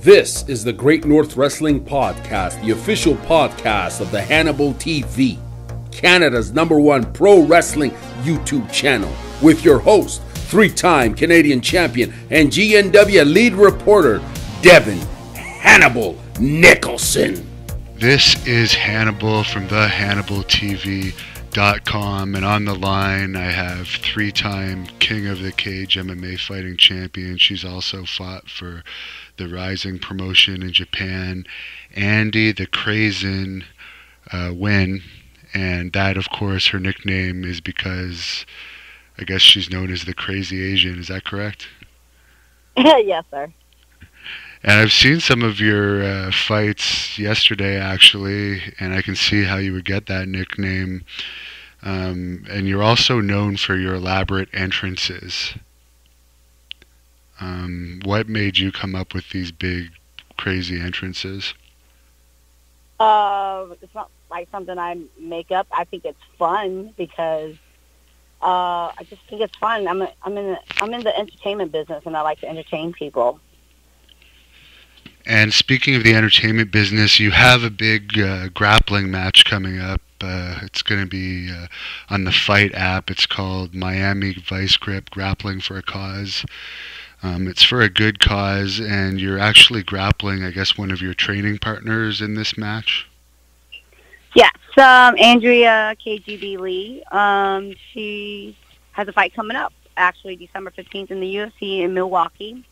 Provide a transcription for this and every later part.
This is the Great North Wrestling Podcast, the official podcast of the Hannibal TV, Canada's #1 pro wrestling YouTube channel, with your host, 3-time Canadian champion and GNW lead reporter, Devin Hannibal Nicholson. This is Hannibal from the HannibalTV.com, and on the line I have 3-time King of the Cage MMA fighting champion. She's also fought for the Rising promotion in Japan, Andy the Crasian Nguyen, and that, of course, her nickname is because I guess she's known as the Crazy Asian. Is that correct? Yes, sir. And I've seen some of your fights yesterday, actually, and I can see how you would get that nickname. And you're also known for your elaborate entrances. What made you come up with these big, crazy entrances? It's not like something I make up. I think it's fun because I just think it's fun. I'm in the entertainment business, and I like to entertain people. And speaking of the entertainment business, you have a big grappling match coming up. It's going to be on the Fight app. It's called Miami Vice Grip Grappling for a Cause. It's for a good cause, and you're actually grappling, I guess, one of your training partners in this match? Yes, Andrea KGB Lee. She has a fight coming up, actually, December 15th in the UFC in Milwaukee,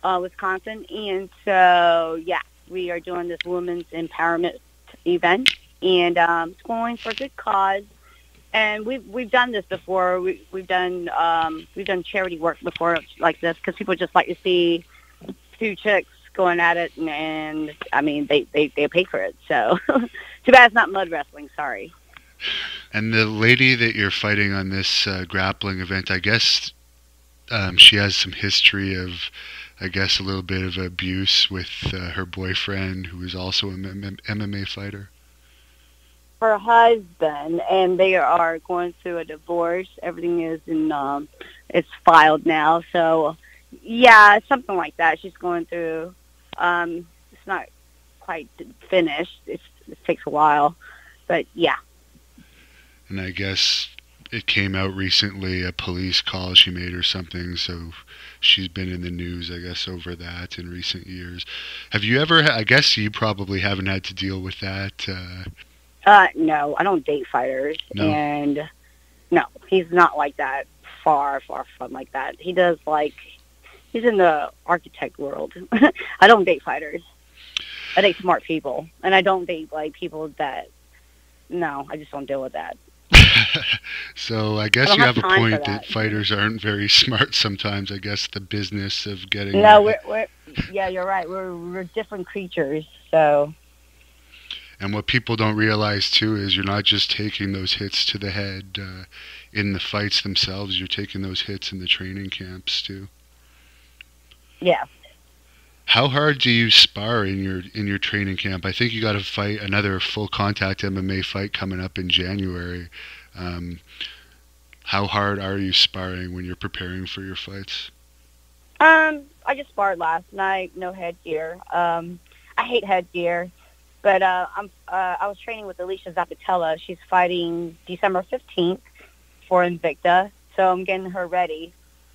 Wisconsin. And so, yeah, we are doing this women's empowerment event, and it's going for a good cause. And we've done this before. We've done charity work before like this, because people just like to see two chicks going at it, and I mean they pay for it. So too bad it's not mud wrestling. Sorry. And the lady that you're fighting on this grappling event, I guess she has some history of, I guess, a little bit of abuse with her boyfriend, who is also an MMA fighter. Her husband, and they are going through a divorce. Everything is it's filed now. So, yeah, something like that. She's going through. It's not quite finished. It takes a while, but yeah. And I guess it came out recently, a police call she made or something. So she's been in the news, I guess, over that in recent years. Have you ever? I guess you probably haven't had to deal with that. No, I don't date fighters, No. And no, he's not like that. Far from like that. He's in the architect world. I don't date fighters. I date smart people, and I don't date like people that. No, I just don't deal with that. So I guess you have a point that fighters aren't very smart sometimes. I guess the business of getting. No, yeah, you're right. We're different creatures, so. And what people don't realize, too, is you're not just taking those hits to the head in the fights themselves. You're taking those hits in the training camps, too. Yeah. How hard do you spar in your training camp? I think you got to fight another full contact MMA fight coming up in January. How hard are you sparring when you're preparing for your fights? I just sparred last night. No headgear. I hate headgear. But I was training with Alicia Zapatella. She's fighting December 15th for Invicta, so I'm getting her ready.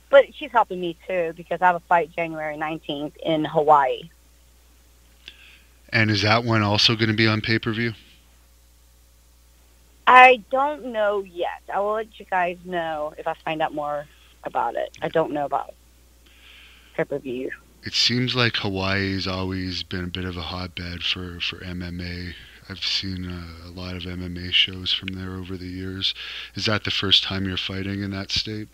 But she's helping me, too, because I have a fight January 19th in Hawaii. And is that one also going to be on pay-per-view? I don't know yet. I will let you guys know if I find out more about it. I don't know about pay-per-view. It seems like Hawaii's always been a bit of a hotbed for MMA. I've seen a lot of MMA shows from there over the years. Is that the first time you're fighting in that state?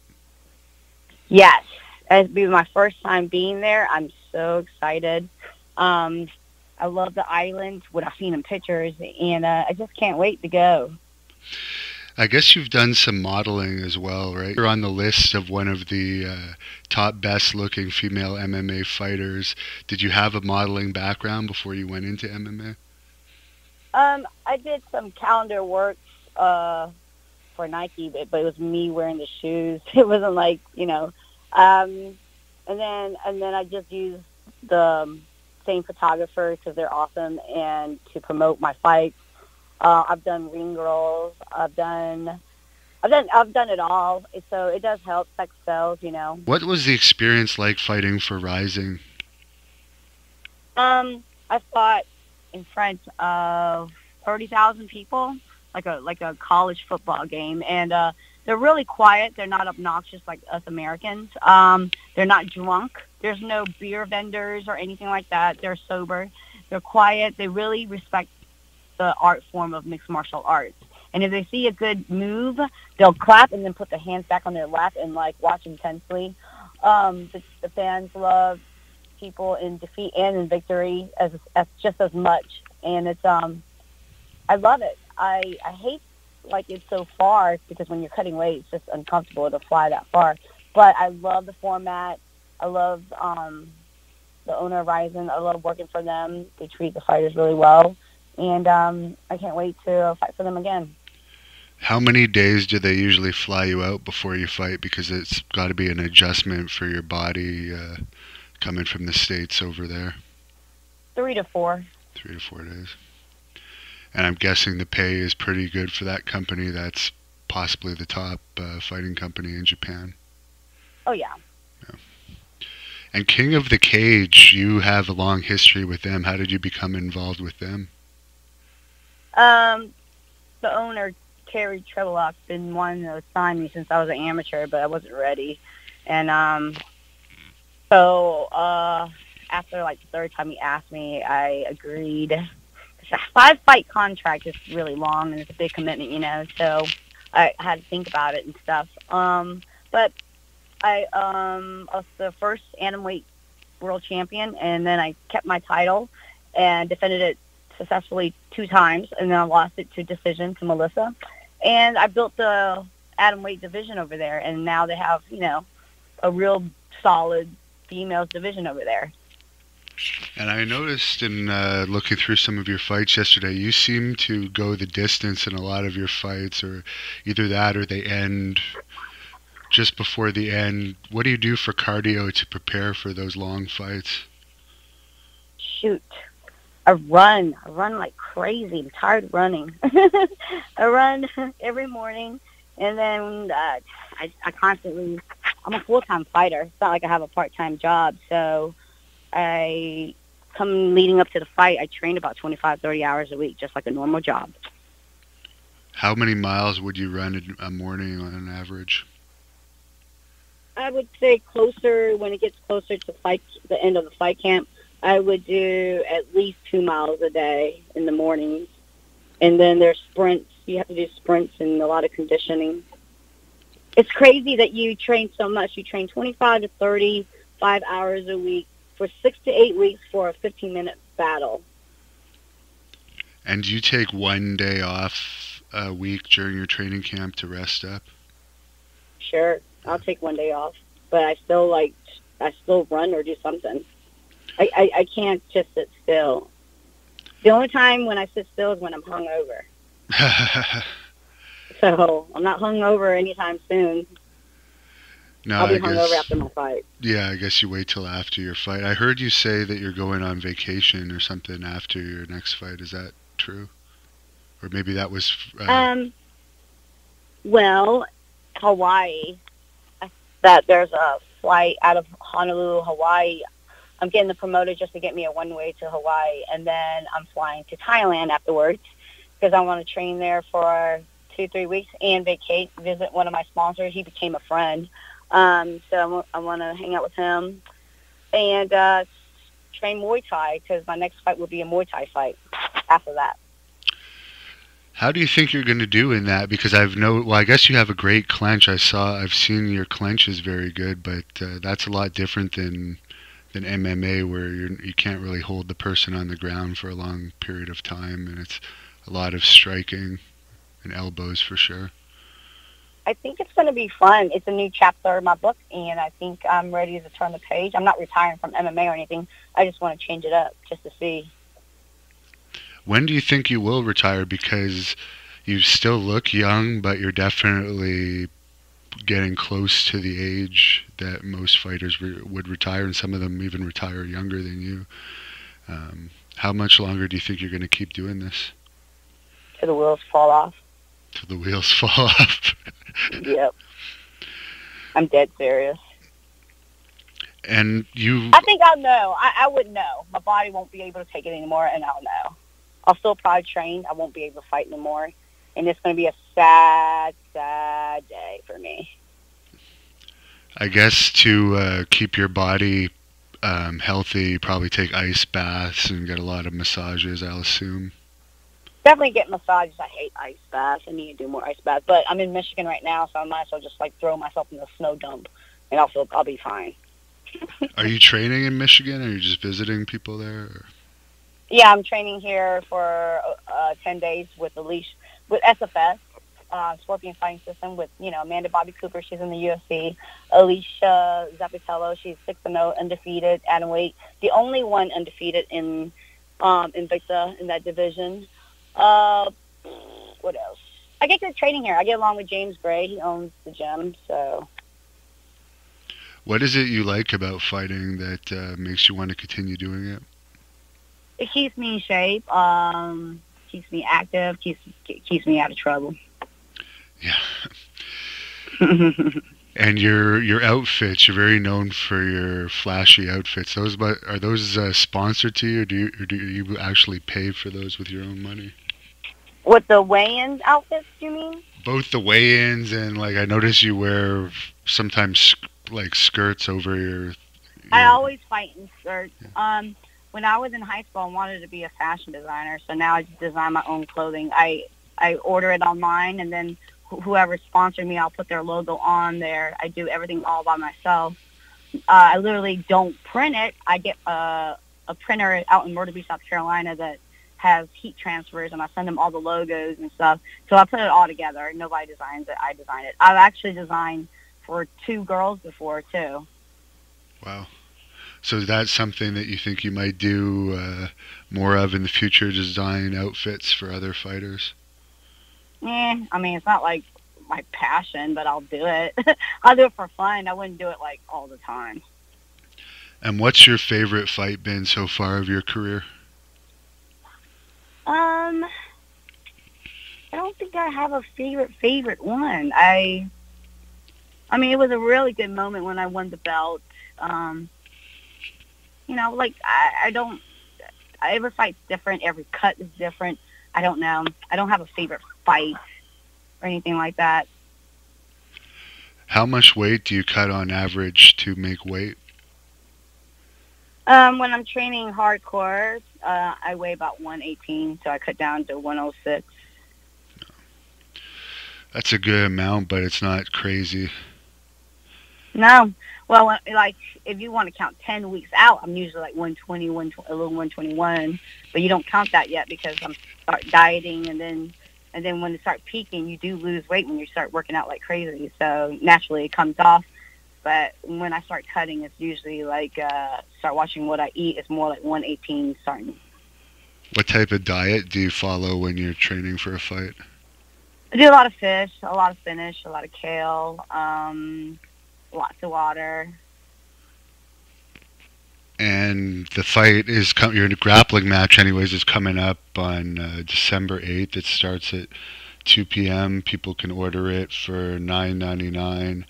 Yes. It'll be my first time being there. I'm so excited. I love the island, what I've seen in pictures, and I just can't wait to go. I guess you've done some modeling as well, right? You're on the list of one of the top best-looking female MMA fighters. Did you have a modeling background before you went into MMA? I did some calendar work for Nike, but it was me wearing the shoes. It wasn't like, and then I just used the same photographers because they're awesome, and to promote my fights. I've done ring girls. I've done it all. So it does help sex sells, you know. What was the experience like fighting for Rising? I fought in front of 30,000 people, like a college football game, and they're really quiet. They're not obnoxious like us Americans. They're not drunk. There's no beer vendors or anything like that. They're sober. They're quiet. They really respect the art form of mixed martial arts. And if they see a good move, they'll clap and then put their hands back on their lap and like watch intensely. The fans love people in defeat and in victory as just as much. And it's I love it. I hate like it's so far because when you're cutting weight, it's just uncomfortable to fly that far. But I love the format. I love the owner of Ryzen. I love working for them. They treat the fighters really well. And I can't wait to fight for them again. How many days do they usually fly you out before you fight? Because it's got to be an adjustment for your body coming from the States over there. 3 to 4. 3 to 4 days. And I'm guessing the pay is pretty good for that company. That's possibly the top fighting company in Japan. Oh, yeah. And King of the Cage, you have a long history with them. How did you become involved with them? The owner, Terry Trebelock's been wanting to sign me since I was an amateur, but I wasn't ready. And so after like the third time he asked me, I agreed. It's a 5-fight contract is really long, and it's a big commitment, you know, so I had to think about it and stuff. But I was the first atomweight world champion, and then I kept my title and defended it successfully 2 times, and then I lost it to decision to Melissa. And I built the atomweight division over there, and now they have, you know, a real solid females division over there. And I noticed in looking through some of your fights yesterday, you seem to go the distance in a lot of your fights, or either that or they end just before the end. What do you do for cardio to prepare for those long fights? Shoot. I run like crazy. I'm tired of running. I run every morning, and then I constantly, I'm a full-time fighter. It's not like I have a part-time job, so I come leading up to the fight, I train about 25, 30 hours a week, just like a normal job. How many miles would you run in a morning on an average? I would say closer, when it gets closer to the end of the fight camp, I would do at least 2 miles a day in the mornings. And then there's sprints. You have to do sprints and a lot of conditioning. It's crazy that you train so much. You train 25 to 35 hours a week for 6 to 8 weeks for a 15-minute battle. And do you take 1 day off a week during your training camp to rest up? Sure. I'll take 1 day off. But I still run or do something. I can't just sit still. The only time when I sit still is when I'm hungover. So I'm not hungover anytime soon. No, I'll be hungover after my fight. Yeah, I guess you wait till after your fight. I heard you say that you're going on vacation or something after your next fight. Is that true? Or maybe that was... Well, Hawaii. That there's a flight out of Honolulu, Hawaii. I'm getting the promoter just to get me a one-way to Hawaii, and then I'm flying to Thailand afterwards because I want to train there for 2-3 weeks and visit one of my sponsors. He became a friend, so I want to hang out with him and train Muay Thai because my next fight will be a Muay Thai fight after that. How do you think you're going to do in that? Because I guess you have a great clench. I've seen your clench is very good, but that's a lot different than MMA, where you can't really hold the person on the ground for a long period of time, and it's a lot of striking and elbows for sure. I think it's going to be fun. It's a new chapter in my book, and I think I'm ready to turn the page. I'm not retiring from MMA or anything. I just want to change it up just to see. When do you think you will retire? Because you still look young, but you're definitely getting close to the age that most fighters would retire, and some of them even retire younger than you. How much longer do you think you're going to keep doing this? Till the wheels fall off. Till the wheels fall off. Yep. I'm dead serious. And you... I think I'll know. I would know. My body won't be able to take it anymore, and I'll know. I'll still probably train. I won't be able to fight anymore. And it's going to be a sad, sad day for me. I guess to keep your body healthy, you probably take ice baths and get a lot of massages, I'll assume. Definitely get massages. I hate ice baths. I need to do more ice baths. But I'm in Michigan right now, so I might as well just throw myself in the snow dump, and I'll be fine. Are you training in Michigan, or are you just visiting people there? Or? Yeah, I'm training here for 10 days with SFS, Scorpion Fighting System, with Amanda Bobby Cooper. She's in the UFC. Alicia Zapatello. She's 6-0, undefeated, atomweight. The only one undefeated in Invicta in that division. What else? I get good training here. I get along with James Gray. He owns the gym, so. What is it you like about fighting that makes you want to continue doing it? It keeps me in shape, keeps me active, keeps me out of trouble. Yeah. And your outfits, you're very known for your flashy outfits. Are those sponsored to you, or do you actually pay for those with your own money? With the weigh-in outfits, you mean? Both the weigh-ins and, I notice you wear sometimes skirts over your... I always fight in skirts. Yeah. When I was in high school, I wanted to be a fashion designer, so now I just design my own clothing. I order it online, and then whoever sponsored me, I'll put their logo on there. I do everything all by myself. I literally don't print it. I get a printer out in Myrtle Beach, South Carolina, that has heat transfers, and I send them all the logos and stuff. So I put it all together. Nobody designs it. I design it. I've actually designed for 2 girls before, too. Wow. So that's something that you think you might do more of in the future, design outfits for other fighters? I mean, it's not like my passion, but I'll do it. I'll do it for fun. I wouldn't do it all the time. And what's your favorite fight been so far of your career? I don't think I have a favorite one. I mean, it was a really good moment when I won the belt. Every fight's different. Every cut is different. I don't know. I don't have a favorite fight or anything like that. How much weight do you cut on average to make weight? When I'm training hardcore, I weigh about 118, so I cut down to 106. That's a good amount, but it's not crazy. No. Well, if you want to count 10 weeks out, I'm usually 120, a little 121. But you don't count that yet because I'm start dieting, and then when you start peaking, you do lose weight when you start working out like crazy. So naturally, it comes off. But when I start cutting, it's usually start watching what I eat. It's more like 118 starting. What type of diet do you follow when you're training for a fight? I do a lot of fish, a lot of spinach, a lot of kale, lots of water. And the fight is your grappling match, anyways, is coming up on December 8th. It starts at 2 p.m. People can order it for $9.99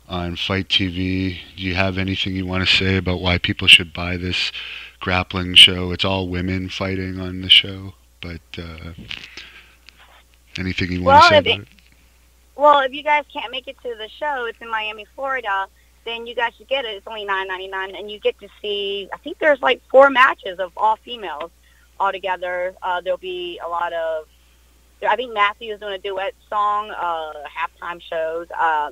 on Fight TV. Do you have anything you want to say about why people should buy this grappling show? It's all women fighting on the show, but anything you want to say about it? Well, if you guys can't make it to the show, it's in Miami, Florida, then you guys should get it. It's only $9.99, and you get to see, I think there's 4 matches of all females all together. There'll be a lot of, I think Matthew is doing a duet song, halftime shows,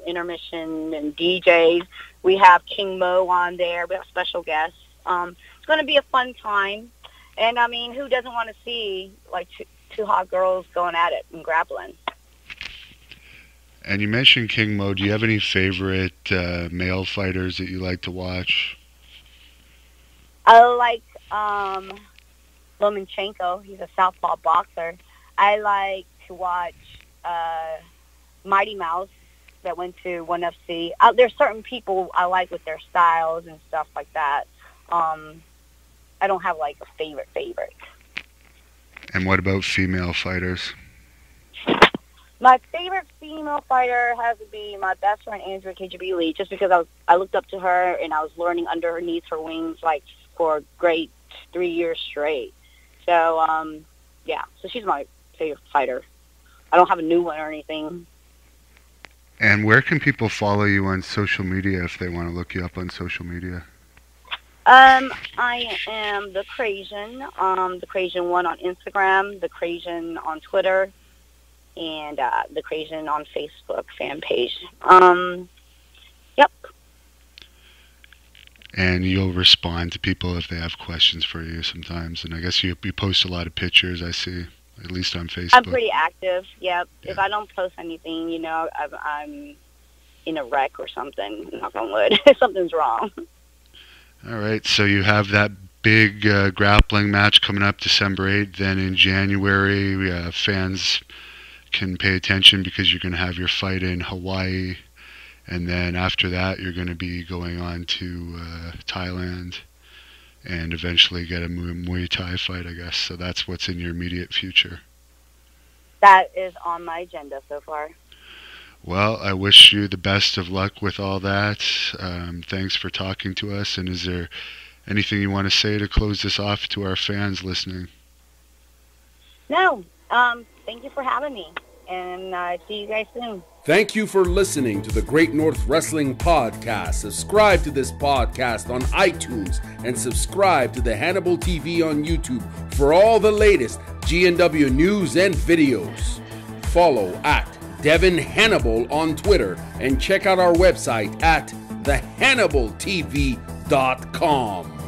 intermission, and DJs. We have King Mo on there. We have special guests. It's going to be a fun time. And, I mean, who doesn't want to see, two hot girls going at it and grappling? And you mentioned King Mo. Do you have any favorite male fighters that you like to watch? I like Lomachenko. He's a southpaw boxer. I like to watch Mighty Mouse that went to 1FC. There's certain people I like with their styles and stuff like that. I don't have like a favorite. And what about female fighters? My favorite female fighter has to be my best friend, Andrea KGB Lee, just because I looked up to her and I was learning underneath her wings like for a great 3 years straight. So, yeah, so she's my favorite fighter. I don't have a new one or anything. And where can people follow you on social media if they want to look you up on social media? I am the Crasian, the Crasian One on Instagram, the Crasian on Twitter, and the Crasian on Facebook fan page. Yep. And you'll respond to people if they have questions for you sometimes. And I guess you post a lot of pictures, I see, at least on Facebook. I'm pretty active, yep. Yeah. If I don't post anything, you know, I'm in a wreck or something, knock on wood. Something's wrong. All right, so you have that big grappling match coming up December 8th. Then in January, fans can pay attention because you're going to have your fight in Hawaii. And then after that, you're going to be going on to Thailand and eventually get a Muay Thai fight, I guess. So that's what's in your immediate future. That is on my agenda so far. Well, I wish you the best of luck with all that. Thanks for talking to us. And is there anything you want to say to close this off to our fans listening? No. Thank you for having me. And see you guys soon. Thank you for listening to the Great North Wrestling Podcast. Subscribe to this podcast on iTunes and subscribe to the Hannibal TV on YouTube for all the latest GNW news and videos. Follow at Devin Hannibal on Twitter and check out our website at thehannibaltv.com.